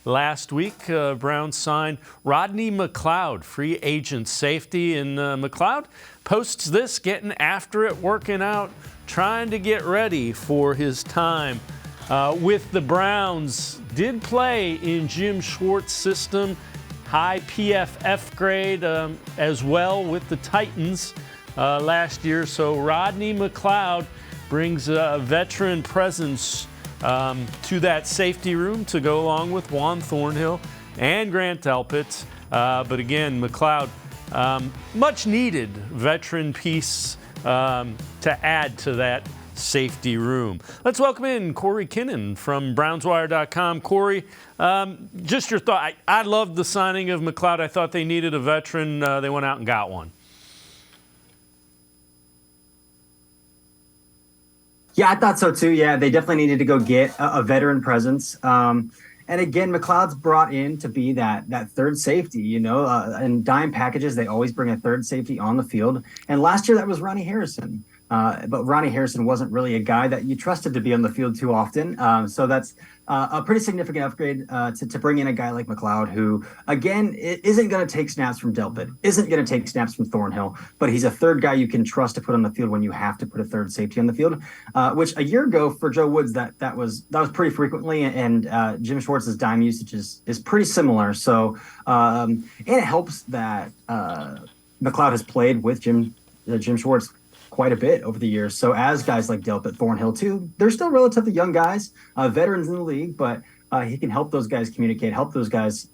last week, Browns signed Rodney McLeod, free agent safety. And McLeod posts this, getting after it, working out, trying to get ready for his time with the Browns. Did play in Jim Schwartz's system, high PFF grade as well with the Titans last year. So Rodney McLeod brings a veteran presence to that safety room to go along with Juan Thornhill and Grant Delpit. But again, McLeod, much needed veteran piece to add to that safety room. Let's welcome in Corey Kinnan from BrownsWire.com. Corey, just your thought. I loved the signing of McLeod. I thought they needed a veteran. They went out and got one. Yeah, I thought so too. Yeah, they definitely needed to go get a veteran presence. And again, McLeod's brought in to be that third safety. You know, in dime packages, they always bring a third safety on the field. And last year, that was Ronnie Harrison. But Ronnie Harrison wasn't really a guy that you trusted to be on the field too often. So that's a pretty significant upgrade to bring in a guy like McLeod, who, again, isn't going to take snaps from Delpit, isn't going to take snaps from Thornhill, but he's a third guy you can trust to put on the field when you have to put a third safety on the field, which a year ago for Joe Woods, that was pretty frequently. And Jim Schwartz's dime usage is pretty similar. So and it helps that McLeod has played with Jim Schwartz quite a bit over the years. So as guys like Delpit, Thornhill too, they're still relatively young guys, veterans in the league, but he can help those guys communicate, help those guys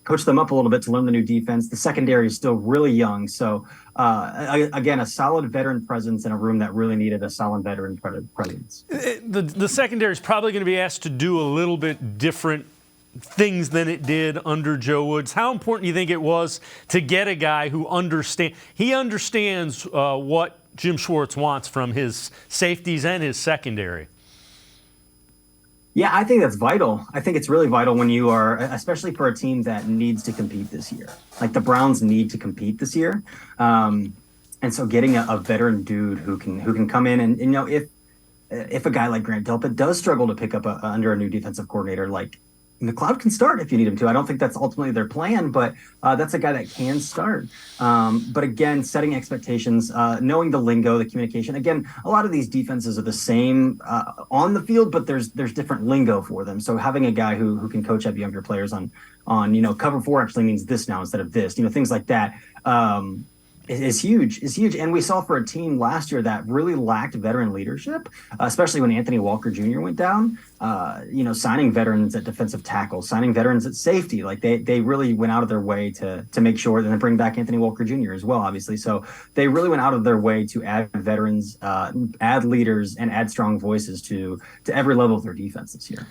coach them up a little bit to learn the new defense. The secondary is still really young. So again, a solid veteran presence in a room that really needed a solid veteran presence. The secondary is probably going to be asked to do a little bit different things than it did under Joe Woods. How important do you think it was to get a guy who understands what Jim Schwartz wants from his safeties and his secondary? Yeah, I think that's vital. I think it's really vital when you are, especially for a team that needs to compete this year. Like the Browns need to compete this year. And so getting a veteran dude who can come in and, you know, if a guy like Grant Delpit does struggle to pick up under a new defensive coordinator, like McLeod can start if you need him to. I don't think that's ultimately their plan, but that's a guy that can start. But again, setting expectations, knowing the lingo, the communication. Again, a lot of these defenses are the same on the field, but there's different lingo for them. So having a guy who can coach up younger players on cover four actually means this now instead of this, things like that. Is huge. And we saw for a team last year that really lacked veteran leadership, especially when Anthony Walker Jr. went down, signing veterans at defensive tackle, signing veterans at safety. Like they really went out of their way to make sure, and then bring back Anthony Walker Jr. as well, obviously. So they really went out of their way to add veterans, add leaders, and add strong voices to every level of their defense this year.